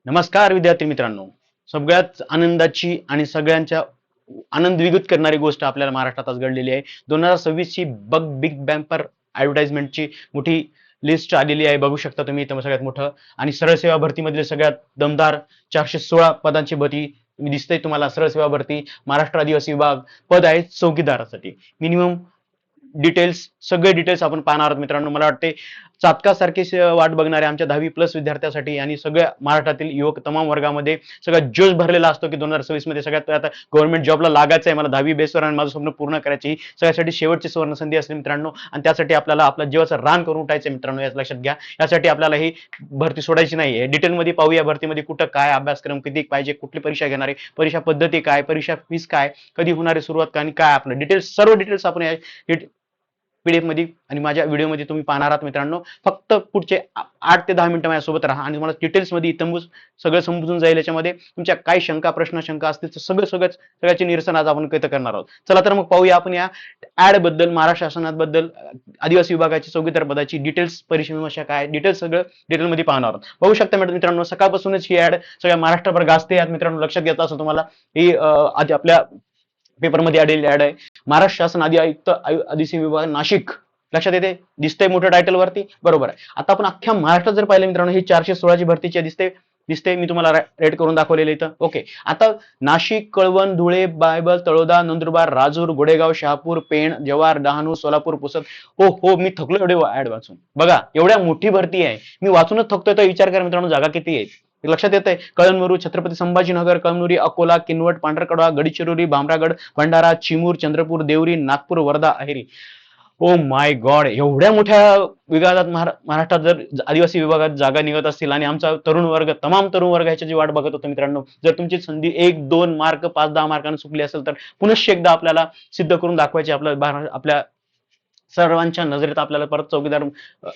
नमस्कार विद्यार्थी मित्रांनो. सगळ्यात आनंदाची आणि सगळ्यांच्या आनंद द्विगुत करणारी गोष्ट आपल्याला महाराष्ट्रात आज घडलेली आहे. 2026 ची बिग बॅम्पर ऍडव्हर्टाइजमेंटची मोठी लिस्ट आलेली आहे. बघू शकता तुम्ही इथं सगळ्यात मोठं आणि सरळ सेवा भरतीमधले सगळ्यात दमदार 416 पदांची भरती दिसते तुम्हाला. सरळ सेवा भरती महाराष्ट्र आदिवासी विभाग पद आहे चौकीदारासाठी. मिनिमम डिटेल्स सगळे डिटेल्स आपण पाहणार आहोत मित्रांनो. मला वाटते चातकासारखी वाट बघणाऱ्या आमच्या 10वी+ विद्यार्थ्यासाठी आणि सगळ्या महाराष्ट्रातील युवक तमाम वर्गामध्ये सगळ्यात जोश भरलेला असतो की 2026 मध्ये सगळ्यात आता गव्हर्नमेंट जॉबला लागायचं आहे, मला 10वी बेसवर आणि माझं स्वप्न पूर्ण करायची. सगळ्यासाठी शेवटची सुवर्ण संधी असते मित्रांनो आणि त्यासाठी आपल्याला आपला जीवाचं रान करून उठायचं मित्रांनो. याच लक्षात घ्या. यासाठी आपल्याला ही भरती सोडायची नाही. डिटेलमध्ये पाहूया भरतीमध्ये कुठं काय अभ्यासक्रम किती पाहिजे, कुठली परीक्षा घेणार आहे, परीक्षा पद्धती काय, परीक्षा फीस काय, कधी होणारी सुरुवात आणि काय आपलं डिटेल्स, सर्व डिटेल्स आपण पीडीएफ मध्ये आणि माझ्या व्हिडिओमध्ये तुम्ही पाहणार आहात मित्रांनो. फक्त पुढचे 8 ते 10 मिनिटं माझ्यासोबत राहा आणि तुम्हाला डिटेल्स मध्ये इतंबूस सगळं समजून जाईल. याच्यामध्ये तुमच्या काय शंका प्रश्न शंका असतील तर सगळ्याचे निरसन आज आपण इथं करणार आहोत. चला तर मग पाहूया आपण या ऍड बद्दल, महाराष्ट्र शासनाबद्दल, आदिवासी विभागाची चौकीदार पदाची डिटेल्स, परीक्षा काय डिटेल्स सगळं डिटेलमध्ये पाहणार आहोत. बघू शकता मित्रांनो सकाळपासूनच ही ऍड सगळ्या महाराष्ट्रभर गाजते. मित्रांनो लक्षात घेता असं तुम्हाला ही आधी आपल्या पेपरमध्ये आलेली ऍड आहे. महाराष्ट्र शासन आदी आयुक्त आदिवासी विभाग नाशिक. लक्षात येते, दिसतंय मोठ्या टायटल वरती, बरोबर आहे. आता आपण अख्ख्या महाराष्ट्रात जर पाहिलं मित्रांनो ही 416 भरतीची दिसते मी तुम्हाला रेड करून दाखवलेलं इथं. ओके, आता नाशिक, कळवण, धुळे, बायबल, तळोदा, नंदुरबार, राजूर, गोडेगाव, शहापूर, पेण, जव्हार, डहाणू, सोलापूर, पुसद. हो मी थकलो एवढे ऍड वाचून. बघा एवढ्या मोठी भरती आहे, मी वाचूनच थकतोय. तर विचार करा मित्रांनो जागा किती आहेत. लक्षात येत आहे. Kalamnuri, Chhatrapati Sambhajinagar, Kalamnuri, Akola, Kinwat, Pandharkada, Gadchiroli, Bhamragad, Bhandara, Chimur, Chandrapur, Deori, Nagpur, Wardha, Aheri. Oh my God, एवढ्या मोठ्या विभागात महाराष्ट्रात जर आदिवासी विभागात जागा निघत असतील आणि आमचा तमाम तरुण वर्ग ह्याची वाट बघत होतो मित्रांनो. जर तुमची संधी 1-2 मार्क 5-10 मार्कांना चुकली असेल तर पुनश्च एकदा आपल्याला सिद्ध करून दाखवायची. आपल्या सर्वांच्या नजरेत आपल्याला परत चौकीदार,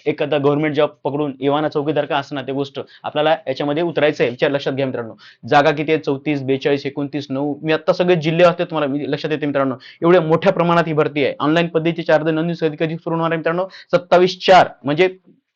एखादा गव्हर्नमेंट जॉब पकडून एवाना चौकीदार का असणार ते गोष्ट आपल्याला याच्यामध्ये उतरायचं आहे. विचार लक्षात घ्या मित्रांनो. जागा किती आहेत? 34, 42, 29, 9. मी आता सगळे जिल्हे असते तुम्हाला लक्षात येते मित्रांनो. एवढ्या मोठ्या प्रमाणात ही भरती आहे. ऑनलाईन पद्धतीचे अर्ज नोंदणी कधी सुरू होणार आहे मित्रांनो? 27/4 म्हणजे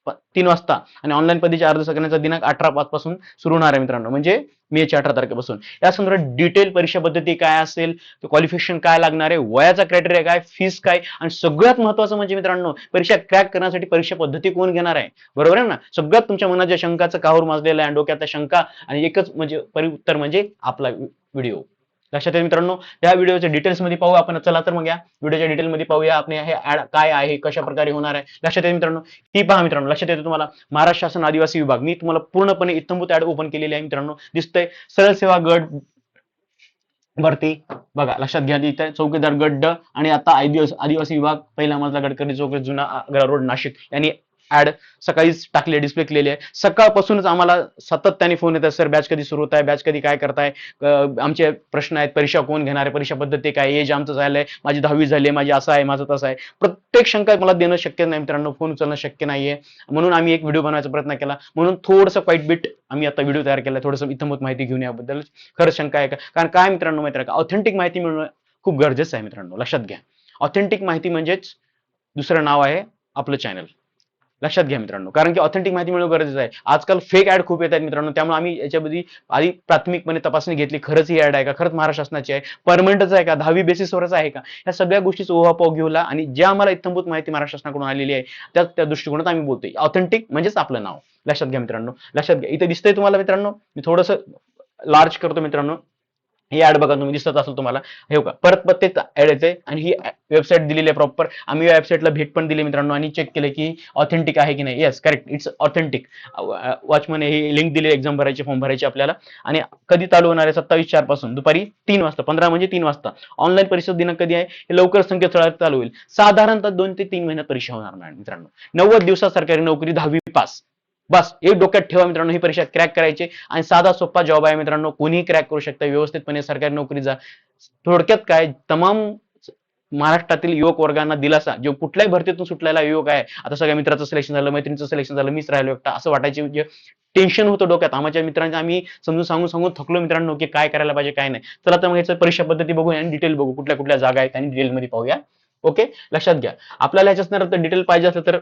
3 वाजता आणि ऑनलाईन पद्धतीचे अर्ज करण्याचा दिनांक 18/5 पासून सुरू होणार आहे मित्रांनो, म्हणजे मेच्या 18 तारखेपासून. या संदर्भात डिटेल परीक्षा पद्धती काय असेल, क्वालिफिकेशन काय लागणार आहे, वयाचा क्रायटेरिया काय, फीस काय आणि सगळ्यात महत्वाचं म्हणजे मित्रांनो परीक्षा क्रॅक करण्यासाठी परीक्षा पद्धती कोण घेणार आहे, बरोबर आहे ना. सगळ्यात तुमच्या मनाच्या शंकाचं काहूर माजलेलं आहे. डोक्यातल्या शंका आणि एकच म्हणजे उत्तर म्हणजे आपला व्हिडिओ. लक्षात येईल मित्रांनो. या व्हिडिओच्या डिटेल्स मध्ये पाहू आपण. चला तर मग या व्हिडिओच्या डिटेल मध्ये पाहूया आपण हे ऍड काय आहे, कशा प्रकारे होणार आहे. लक्षात येईल मित्रांनो. ही पहा मित्रांनो, लक्षात येते तुम्हाला महाराष्ट्र शासन आदिवासी विभाग. मी तुम्हाला पूर्णपणे इत्थंभूत ऍड ओपन केलेली आहे मित्रांनो. दिसतंय सरळ सेवा गट भरती. बघा लक्षात घ्या, इथे चौकीदार गट आणि आता आदिवासी विभाग पहिला मजला गडकरी चौक, जुना आग्रा रोड, नाशिक यांनी ऍड सकाळीच टाकले, डिस्प्ले केलेली आहे. सकाळपासूनच आम्हाला सातत्याने फोन येतात, सर बॅच कधी सुरू होत आहे, बॅच कधी काय करताय, आमचे प्रश्न आहेत, परीक्षा कोण घेणार आहे, परीक्षा पद्धती काय, एज आमचं झालंय, माझी 10वी झाली, माझी असं आहे, माझं तसं आहे. प्रत्येक शंका मला देणं शक्य नाही मित्रांनो, फोन उचलणं शक्य नाहीये. म्हणून आम्ही एक व्हिडिओ बनवायचा प्रयत्न केला. म्हणून थोडंसं क्वाईट बिट आम्ही आता व्हिडिओ तयार केला, थोडंसं इथंभूत माहिती घेऊन याबद्दल. खरंच शंका आहे का? कारण काय मित्रांनो माहिती आहे का, ऑथेंटिक माहिती मिळणं खूप गरजेचं आहे मित्रांनो. लक्षात घ्या, ऑथेंटिक माहिती म्हणजेच दुसरं नाव आहे आपलं चॅनल. लक्षात घ्या मित्रांनो, कारण की ऑथेंटिक माहिती मिळणं गरजेचं आहे. आजकाल फेक ऍड खूप येत आहेत मित्रांनो, त्यामुळे आम्ही याच्यामध्ये आधी प्राथमिकपणे तपासणी घेतली, खरंच ही ऍड आहे का, खरंच महाराष्ट्र शासनाची आहे, परमनंटच आहे का, 10वी बेसिसवरच आहे का, या सगळ्या गोष्टीचा ओहापोह घेऊला आणि ज्या आम्हाला इत्थंभूत माहिती महाराष्ट्र शासनाकडून आलेली आहे त्या दृष्टिकोनात आम्ही बोलतोय. ऑथेंटिक म्हणजेच आपलं नाव. लक्षात घ्या मित्रांनो. लक्षात घ्या, इथे दिसतंय तुम्हाला मित्रांनो, मी थोडंसं लार्ज करतो मित्रांनो. ही ऍड बघा तुम्ही, दिसत असेल तुम्हाला. हे बघा परत तेच ऍड येते आणि ही वेबसाईट दिलेली आहे प्रॉपर. आम्ही या वेबसाईटला भेट पण दिली मित्रांनो आणि चेक केलं की ऑथेंटिक आहे की नाही. Yes, correct, it's authentic. Watchman he link दिली, एक्झाम भरायची, फॉर्म भरायचे आपल्याला. आणि कधी चालू होणार आहे? 27/4 पासून दुपारी 3 वाजता, 15 म्हणजे 3 वाजता. ऑनलाईन परीक्षा दिनांक कधी आहे? हे लवकर संकेतस्थळात चालू होईल. साधारणतः 2 ते 3 महिन्यात परीक्षा होणार मित्रांनो. 90 दिवसात सरकारी नोकरी, 10वी पास. बस एक डोक्यात ठेवा मित्रांनो, ही परीक्षा क्रॅक करायची आणि साधा सोपा जॉब आहे मित्रांनो, कोणीही क्रॅक करू शकता व्यवस्थितपणे सरकारी नोकरी जा. थोडक्यात काय, तमाम महाराष्ट्रातील युवक वर्गांना दिलासा, जो कुठल्याही भरतीतून सुटलेला युवक आहे, आता सगळ्या मित्राचं सिलेक्शन झालं, मैत्रिणीचं सिलेक्शन झालं, मीच राहिलो एकटा असं वाटायचे, जे टेन्शन होतं डोक्यात आमच्या मित्रांच्या, आम्ही समजून सांगून थकलो मित्रांनो की काय करायला पाहिजे काय नाही. चला तर मग याचं परीक्षा पद्धती बघूया आणि डिटेल बघू, कुठल्या कुठल्या जागा आहेत आणि डिटेलमध्ये पाहूया. ओके, लक्षात घ्या. आपल्याला ह्याच्यात डिटेल पाहिजे असलं तर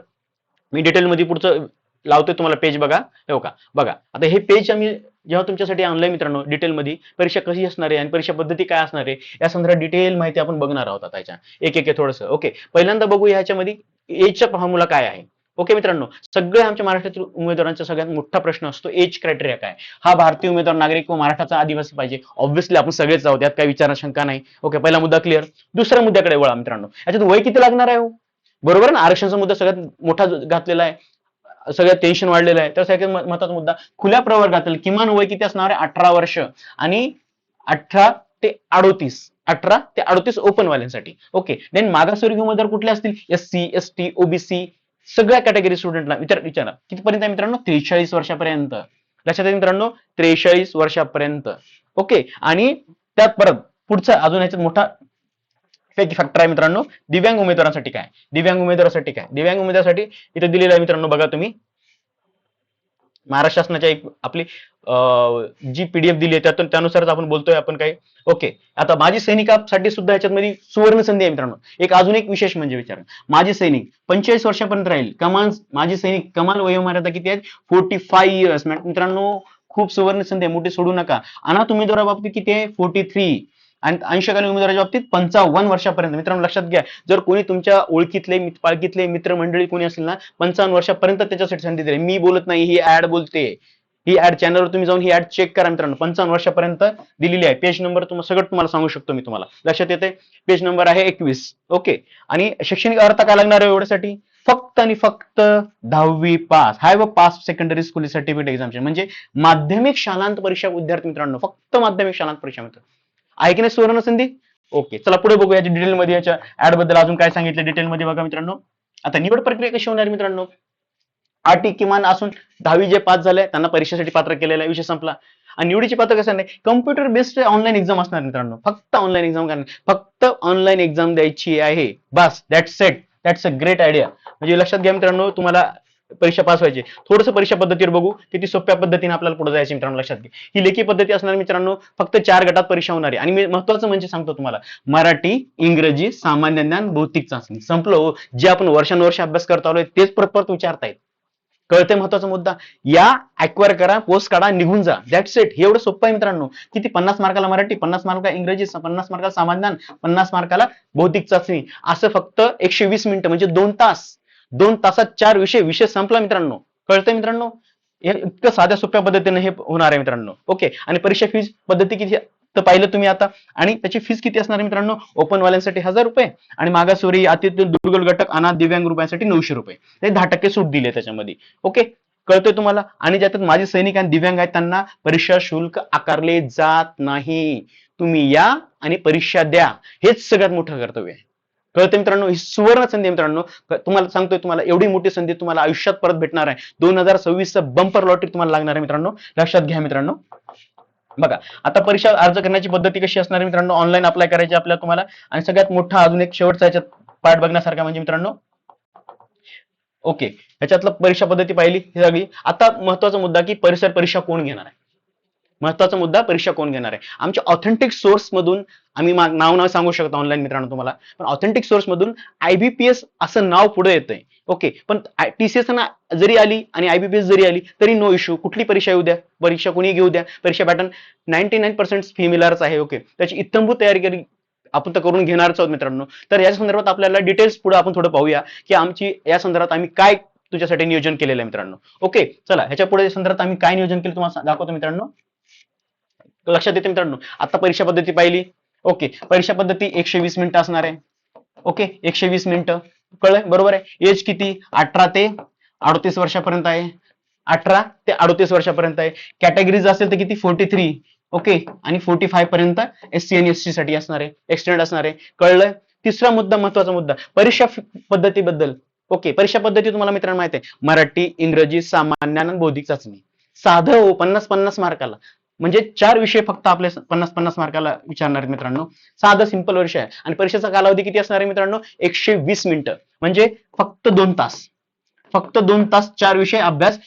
मी डिटेलमध्ये पुढचं लावतोय तुम्हाला पेज. बघा हे बघा, आता हे पेज आम्ही जेव्हा तुमच्यासाठी ऑनलाईन मित्रांनो डिटेलमध्ये परीक्षा कशी असणार आहे आणि परीक्षा पद्धती काय असणार आहे या संदर्भात डिटेल माहिती आपण बघणार आहोत आता याच्या एक थोडंसं. ओके, पहिल्यांदा बघूया ह्याच्यामध्ये एजचा फॉर्म्युला काय आहे. ओके मित्रांनो, सगळ्या आमच्या महाराष्ट्रातील उमेदवारांचा सगळ्यात मोठा प्रश्न असतो एज क्रायटेरिया काय. हा भारतीय उमेदवार नागरिक व महाराष्ट्राचा आदिवासी पाहिजे. ऑब्व्हियसली आपण सगळेच आहोत, यात काही विचार शंका नाही. ओके, पहिला मुद्दा क्लिअर. दुसऱ्या मुद्द्याकडे वळा मित्रांनो, याच्यात वय किती लागणार आहे. बरोबर ना, आरक्षणाचा मुद्दा सगळ्यात मोठा घातलेला आहे, सगळ्यात टेन्शन वाढलेलं आहे. तर सगळ्यात महत्वाचा मुद्दा खुल्या प्रवर्गातील किमान वय किती असणार आहे 18 वर्ष आणि 18 ते 38, 18 ते 38 ओपन वाल्यांसाठी. ओके, देन मागासवर्गीय उमेदवार कुठले असतील, SC ST OBC सगळ्या कॅटेगरी स्टुडंटला विचारा कितीपर्यंत आहे मित्रांनो, 43 वर्षापर्यंत. लक्षात येईल मित्रांनो, 43 वर्षापर्यंत. ओके, आणि त्यात परत पुढचा अजून याच्यात मोठा फॅक्टर आहे मित्रांनो, दिव्यांग उमेदवारांसाठी काय. दिव्यांग उमेदवारासाठी इथे दिलेलं आहे मित्रांनो, बघा तुम्ही महाराष्ट्र शासनाच्या एक आपली जी PDF दिली आहे त्यातून त्यानुसारच आपण बोलतोय आपण काय. ओके, आता माजी सैनिकांसाठी सुद्धा याच्यामध्ये सुवर्ण संधी आहे मित्रांनो. अजून एक विशेष म्हणजे विचार, माजी सैनिक 45 वर्षापर्यंत राहील कमाल. माजी सैनिक कमाल वयोमर्यादा किती आहेत, 45 इयर्स. मित्रांनो खूप सुवर्ण संधी आहे, मोठी सोडू नका. अनाथ उमेदवाराबाबतीत किती आहे, 43. आणि अंशकालीन उमेदवाराच्या बाबतीत 55 वर्षापर्यंत. मित्रांनो लक्षात घ्या, जर कोणी तुमच्या ओळखीतले पाळकीतले मित्रमंडळी कोणी असेल ना 55 वर्षापर्यंत त्याच्यासाठी संधी दिली. मी बोलत नाही, ही ऍड बोलते. ही ऍड चॅनलवर तुम्ही जाऊन ही ऍड चेक करा मित्रांनो, 55 वर्षापर्यंत दिलेली आहे. पेज नंबर सगळं तुम्हाला सांगू शकतो मी, तुम्हाला लक्षात येते. पेज नंबर आहे 21. ओके, आणि शैक्षणिक अर्हता काय लागणार आहे एवढ्यासाठी, फक्त आणि फक्त 10वी पास, हाय व pass secondary school certificate examination, म्हणजे माध्यमिक शालांत परीक्षा विद्यार्थी मित्रांनो, फक्त माध्यमिक शालांत परीक्षा मित्रांनो. आहे की नाही सुवर्ण संधी. ओके, चला पुढे बघूया डिटेल मध्ये याच्या ऍड बद्दल अजून काय सांगितलं डिटेल मध्ये बघा मित्रांनो. आता निवड प्रक्रिया कशी होणार मित्रांनो, अटी किमान असून 10वी जे पास झाले त्यांना परीक्षेसाठी पात्र केलेला आहे, विषय संपला. आणि निवडीची पात्र कसं नाही, कम्प्युटर बेस्ड ऑनलाईन एक्झाम असणार मित्रांनो, फक्त ऑनलाईन एक्झाम करणार, फक्त ऑनलाईन एक्झाम द्यायची आहे बस. That's it, that's a great idea. म्हणजे लक्षात घ्या मित्रांनो, तुम्हाला परीक्षा पास व्हायची. थोडंसं परीक्षा पद्धतीवर बघू, किती सोप्या पद्धतीने आपल्याला पुढे जायचं मित्रांनो. लक्षात घ्या, ही लेखी पद्धती असणार मित्रांनो, फक्त 4 गटात परीक्षा होणार आहे. आणि मी महत्वाचं म्हणजे सांगतो तुम्हाला, मराठी, इंग्रजी, सामान्य ज्ञान, भौतिक चाचणी. संपलं. जे आपण वर्षानुवर्ष अभ्यास करतो आलोय तेच परत परत विचारतायत. कळते महत्वाचा मुद्दा. या अक्वायर करा, पोस्ट काढा, निघून जा. That's it. हे एवढं सोपं आहे मित्रांनो. किती 50 मार्काला मराठी, 50 मार्काला इंग्रजी, 50 मार्काला सामान्य ज्ञान, 50 मार्काला भौतिक चाचणी. असं फक्त 120 मिनिटं म्हणजे 2 तास. 2 तासात 4 विषय संपला मित्रांनो. कळतंय मित्रांनो, इतकं साध्या सोप्या पद्धतीने हे होणार आहे मित्रांनो. ओके, आणि परीक्षा फीस पद्धती किती तर पाहिलं तुम्ही आता. आणि त्याची फीस किती असणार आहे मित्रांनो, ओपन वाल्यांसाठी 1000 रुपये आणि मागासवर्गीय अतिथी दुर्बल घटक अनाथ दिव्यांग रुपयांसाठी 900 रुपये. ते 10% सूट दिली आहे त्याच्यामध्ये. ओके, कळतोय तुम्हाला. आणि ज्याच्यात माझे सैनिक आणि दिव्यांग आहेत त्यांना परीक्षा शुल्क आकारले जात नाही. तुम्ही या आणि परीक्षा द्या, हेच सगळ्यात मोठं कर्तव्य आहे. कळतं मित्रांनो, ही सुवर्ण संधी मित्रांनो. तुम्हाला सांगतोय, तुम्हाला एवढी मोठी संधी तुम्हाला आयुष्यात परत भेटणार आहे. 2026 बंपर लॉटरी तुम्हाला लागणार आहे मित्रांनो. लक्षात घ्या मित्रांनो. बघा, आता परीक्षा अर्ज करण्याची पद्धती कशी असणार आहे मित्रांनो, ऑनलाईन अप्लाय करायची आपल्याला तुम्हाला. आणि सगळ्यात मोठा अजून एक शेवटचा याच्यात पार्ट बघण्यासारखा म्हणजे मित्रांनो, ओके, ह्याच्यातलं परीक्षा पद्धती पाहिली ही सगळी. आता महत्वाचा मुद्दा की परीक्षा कोण घेणार आहे. महत्वाचा मुद्दा, परीक्षा कोण घेणार आहे. आमच्या ऑथेंटिक सोर्स मधून आम्ही नाव सांगू शकतो ऑनलाईन मित्रांनो तुम्हाला, पण ऑथेंटिक सोर्स मधून IBPS असं नाव पुढे येतंय. ओके, पण TCS जरी आली आणि IBPS जरी आली तरी नो इश्यू. कुठली परीक्षा येऊ द्या, परीक्षा कोणी घेऊ द्या, परीक्षा पॅटर्न 99% फिमिलरच आहे. ओके, त्याची इत्तंभूत तयारी करी आपण तर करून घेणारच आहोत मित्रांनो. तर या संदर्भात आपल्याला डिटेल्स पुढे आपण थोडं पाहूया की आमची या संदर्भात आम्ही काय तुझ्यासाठी नियोजन केलेलं आहे मित्रांनो. ओके, चला ह्याच्या पुढे संदर्भात आम्ही काय नियोजन केलं तुम्हाला दाखवतो मित्रांनो. लक्षात येते मित्रांनो. आता परीक्षा पद्धती पाहिली. ओके, परीक्षा पद्धती 120 मिनिटं असणार आहे. ओके, 120 मिनिटं. कळलंय बरोबर आहे. एज किती, 18 ते 38 वर्षापर्यंत आहे. 18 ते 38 वर्षापर्यंत आहे. कॅटेगरीज असेल तर किती, 43. ओके, आणि 45 पर्यंत SC आणि ST साठी असणार आहे, एक्सटेंड असणार आहे. कळलंय. तिसरा मुद्दा, महत्वाचा मुद्दा, परीक्षा पद्धतीबद्दल. ओके, परीक्षा पद्धती तुम्हाला मित्रांनो माहिती आहे, मराठी, इंग्रजी, सामान्य आणि बौद्धिक चाचणी. साधं 50-50 मार्काला, म्हणजे 4 विषय फक्त आपले 50-50 मार्काला विचारणार आहेत मित्रांनो. साधं सिंपल विषय आहे. आणि परीक्षेचा कालावधी किती असणार आहे मित्रांनो, 120 मिनिटं, म्हणजे फक्त 2 तास. फक्त 2 तास 4 विषय अभ्यास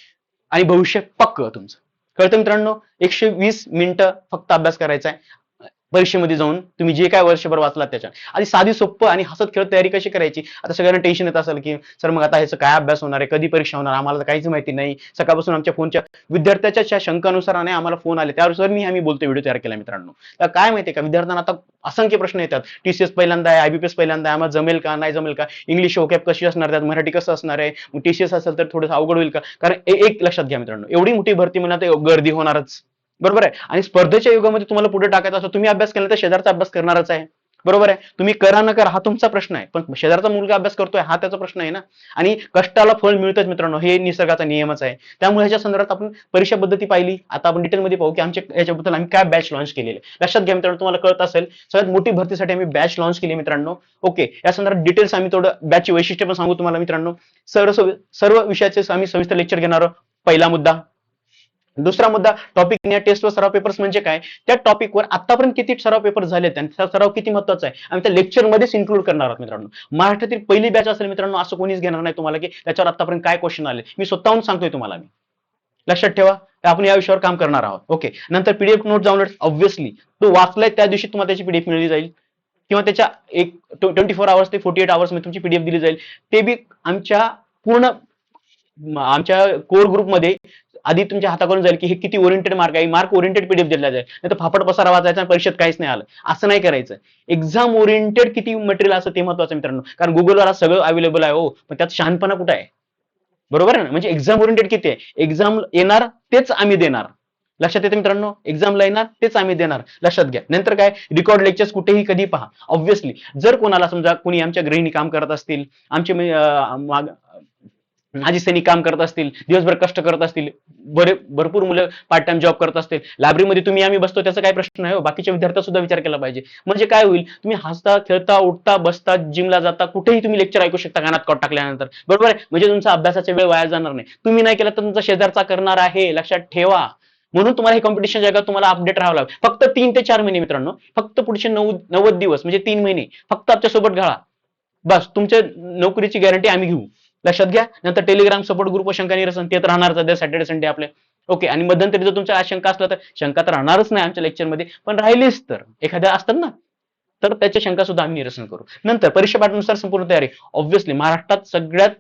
आणि भविष्य पक्क तुमचं. कळतं मित्रांनो, 120 मिनिटं फक्त अभ्यास करायचा आहे. परीक्षेमध्ये जाऊन तुम्ही जे काय वर्षभर वाचलात त्याच्या आधी साधी सोप्पं आणि हसत खेळत तयारी कशी करायची. आता सगळ्यांना टेन्शन येत असेल की सर मग आता ह्याचं काय अभ्यास होणार आहे, कधी परीक्षा होणार, आम्हाला तर काहीच माहिती नाही. सकाळपासून आमच्या फोनच्या विद्यार्थ्याच्या शंकानुसार आणि आम्हाला फोन आले त्यानुसार आम्ही बोलतो व्हिडिओ तयार केला मित्रांनो. तर काय माहितीये का विद्यार्थ्यांना आता असंख्य प्रश्न येतात. टीसीएस पहिल्यांदा आहे, आयबीपीएस पहिल्यांदा आहे, आम्हाला जमेल का नाही जमेल का, इंग्लिश ओकॅप कशी असणार, त्यात मराठी कसं असणार आहे, मग टीसीएस असेल तर थोडंसं अवघड होईल का. कारण एक लक्षात घ्या मित्रांनो, एवढी मोठी भरती म्हणा तर गर्दी होणारच. बरोबर आहे. आणि स्पर्धेच्या युगामध्ये तुम्हाला पुढे टाकायचं असं तुम्ही अभ्यास केला तर शेजारचा अभ्यास करणारच आहे. बरोबर आहे. तुम्ही करा न करा हा तुमचा प्रश्न आहे, पण शेजारचा मुलगा अभ्यास करतोय हा त्याचा प्रश्न आहे ना. आणि कष्टाला फळ मिळतच मित्रांनो, हे निसर्गाचा नियमच आहे. त्यामुळे ह्याच्या संदर्भात आपण परीक्षा पद्धती पाहिली. आता आपण डिटेलमध्ये पाहू की आमच्या याच्याबद्दल आम्ही काय बॅच लॉन्च केलेले. लक्षात घ्या मित्रांनो, तुम्हाला कळत असेल सगळ्यात मोठी भरतीसाठी आम्ही बॅच लॉन्च केली मित्रांनो. ओके, या संदर्भात डिटेल्स आम्ही थोडं बॅचची वैशिष्ट्य पण सांगू तुम्हाला मित्रांनो. सर्व विषयाचे आम्ही सविस्तर लेक्चर घेणार आहोत. पहिला मुद्दा. दुसरा मुद्दा, टॉपिक या टेस्ट व सराव पेपर्स म्हणजे काय, त्या टॉपिकवर आतापर्यंत किती सराव पेपर झाले आणि त्या सराव किती महत्वाचा आहे आम्ही त्या लेक्चर मध्येच इन्क्लूड करणार आहोत मित्रांनो. महाराष्ट्रातील पहिली बॅच असेल मित्रांनो, असं कोणीच घेणार नाही तुम्हाला की त्याच्यावर आतापर्यंत काय क्वेश्चन आले. मी स्वतःहून सांगतोय तुम्हाला, मी लक्षात ठेवा आपण या विषयावर काम करणार आहोत. ओके, नंतर पीडीएफ नोट डाउनलोड, ऑब्व्हियसली तो वाचलाय त्या दिवशी तुम्हाला त्याची पीडीएफ मिळली जाईल किंवा त्याच्या 24 आवर्स ते 48 आवर्स मध्ये तुमची पीडीएफ दिली जाईल. ते बी पूर्ण आमच्या कोर ग्रुपमध्ये आधी तुमच्या हाताकडून जाईल की हे किती ओरिएंटेड मार्क आहे, मार्क ओरिएंटेड पीडीएफ दिला जाईल. नाही तर फापट पसारा वाचायचा आणि परीक्षेत काहीच नाही आलं, असं नाही करायचं. एक्झाम ओरिएंटेड किती मटेरियल असं ते महत्वाचं मित्रांनो, कारण गुगलवर सगळं अवेलेबल आहे हो, पण त्यात शहाणपणा कुठे आहे. बरोबर आहे ना. म्हणजे एक्झाम ओरिएंटेड किती आहे, एक्झाम येणार तेच आम्ही देणार. लक्षात येते मित्रांनो, एक्झामला येणार तेच आम्ही देणार, लक्षात घ्या. नंतर काय, रेकॉर्ड लेक्चर्स कुठेही कधी पहा. ऑब्व्हियसली जर कोणाला समजा कोणी आमच्या गृहिणी काम करत असतील, आमचे माझी सैनिक काम करत असतील, दिवसभर कष्ट करत असतील, भरपूर मुलं पार्ट टाइम जॉब करत असतील, लायब्ररीमध्ये तुम्ही आम्ही बसतो त्याचा काय प्रश्न आहे हो, बाकीच्या विद्यार्थ्यांचा सुद्धा विचार केला पाहिजे. म्हणजे काय होईल, तुम्ही हसता खेळता उठता बसता जिमला जाता कुठेही तुम्ही लेक्चर ऐकू शकता कानात कॉट टाकल्यानंतर. बरोबर आहे. म्हणजे तुमचा अभ्यासाचा वेळ वाया जाणार नाही. तुम्ही नाही केला तर तुमचा शेजारचा करणार आहे, लक्षात ठेवा. म्हणून तुम्हाला हे कॉम्पिटिशन जगात तुम्हाला अपडेट राहावं लागेल. फक्त 3 ते 4 महिने मित्रांनो, फक्त पुढचे 90 दिवस म्हणजे 3 महिने फक्त आमच्या सोबत घाला. बस तुमच्या नोकरीची गॅरंटी आम्ही घेऊ, लक्षात घ्या. नंतर टेलिग्राम सपोर्ट ग्रुप शंका निरसन ते तर राहणार सॅटर्डे संडे आपले. ओके, आणि मध्यंतरी जर तुमच्या शंका असला तर शंका तर राहणारच नाही आमच्या लेक्चरमध्ये, पण राहिलीच तर एखाद्या असतात ना, तर त्याच्या शंका सुद्धा आम्ही निरसन करू. नंतर परीक्षा पाठानुसार संपूर्ण तयारी. ऑब्व्हियसली महाराष्ट्रात सगळ्यात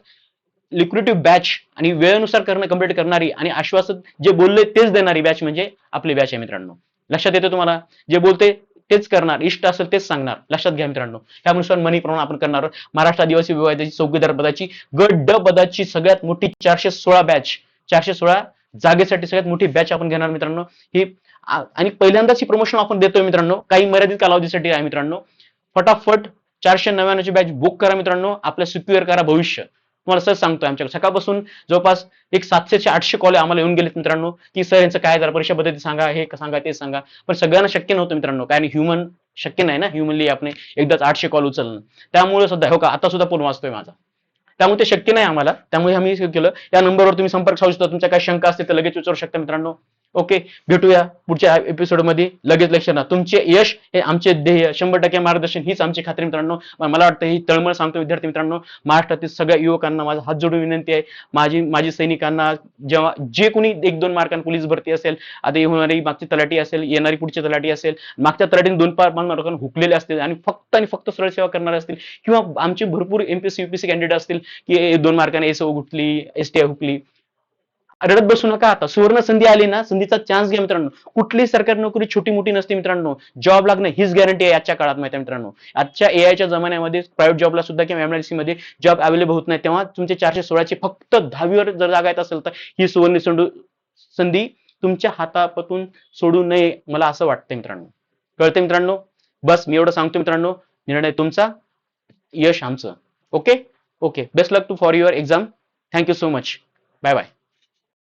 लिक्विडिटिव्ह बॅच आणि वेळेनुसार कम्प्लीट करणारी आणि आश्वासन जे बोलले तेच देणारी बॅच म्हणजे आपली बॅच आहे मित्रांनो. लक्षात येते तुम्हाला, जे बोलते तेच करणार, इष्ट असेल तेच सांगणार. लक्षात घ्या मित्रांनो, त्यानुसार मनी प्रमाण आपण करणार आहोत. महाराष्ट्र आदिवासी विभागाची चौकीदार पदाची गट ड पदाची सगळ्यात मोठी 416 बॅच, 416 जागेसाठी सगळ्यात मोठी बॅच आपण घेणार मित्रांनो. ही आणि पहिल्यांदाच ही प्रमोशन आपण देतोय मित्रांनो, काही मर्यादित कालावधीसाठी आहे मित्रांनो. फटाफट 499 ची बॅच बुक करा मित्रांनो, आपलं सिक्युअर करा भविष्य. तुम्हाला सहज सांगतोय, आमच्याकडे सकाळपासून जवळपास 700 ते 800 कॉल आम्हाला येऊन गेलेत मित्रांनो, की सर यांचं काय जरा परीक्षा पद्धती सांगा, हे सांगा ते सांगा. पण सगळ्यांना शक्य नव्हतं मित्रांनो, कारण ह्युमन शक्य नाही ना, ह्युमनली आपण एकदाच 800 कॉल उचलणं. त्यामुळे सुद्धा हो का, आता सुद्धा फोन वाचतोय माझा, त्यामुळे ते शक्य नाही आम्हाला. त्यामुळे आम्ही केलं, या नंबरवर तुम्ही संपर्क साधू शकता. तुमच्या काही शंका असतील तर लगेच विचारू शकता मित्रांनो. ओके, भेटूया पुढच्या एपिसोडमध्ये लगेच. लेक्चर तुमचे यश हे आमचे ध्येय, 100% मार्गदर्शन हीच आमची खात्री मित्रांनो. मला वाटतं ही तळमळ सांगतो विद्यार्थी मित्रांनो, महाराष्ट्रातील सगळ्या युवकांना माझा हात जोडून विनंती आहे. माझी सैनिकांना जेव्हा जे कोणी 1-2 मार्कांनी पोलीस भरती असेल, आता होणारी मागची तलाठी असेल, येणारी पुढची तलाठी असेल, मागच्या तलाठीने 2 मार्कांनी हुकलेले असतील आणि फक्त सरळ सेवा करणारे असतील, किंवा आमचे भरपूर एमपीएससी यूपीएससी कॅन्डिडेट असतील की 2 मार्काने एसओ हुकली, एसटीआय हुकली, रडत बसू नका. आता सुवर्ण संधी आली ना, संधीचा चान्स घ्या मित्रांनो. कुठलीही सरकारी नोकरी छोटी मोठी नसते मित्रांनो, जॉब लागणं हीच गॅरंटी आहे आजच्या काळात. माहिती आहे मित्रांनो, आजच्या एआयच्या जमान्यामध्ये प्रायव्हेट जॉबला सुद्धा किंवा एमआयडीसी मध्ये जॉब अवेलेबल होत नाही, तेव्हा तुमचे 416 फक्त 10वीवर जर जागा येत असेल तर ही सुवर्ण संधी तुमच्या हातापासून सोडू नये, मला असं वाटतं मित्रांनो. कळतं मित्रांनो. बस मी एवढं सांगतो मित्रांनो, निर्णय तुमचा, यश आमचं. Okay, best luck to for your exam. Thank you so much. Bye bye.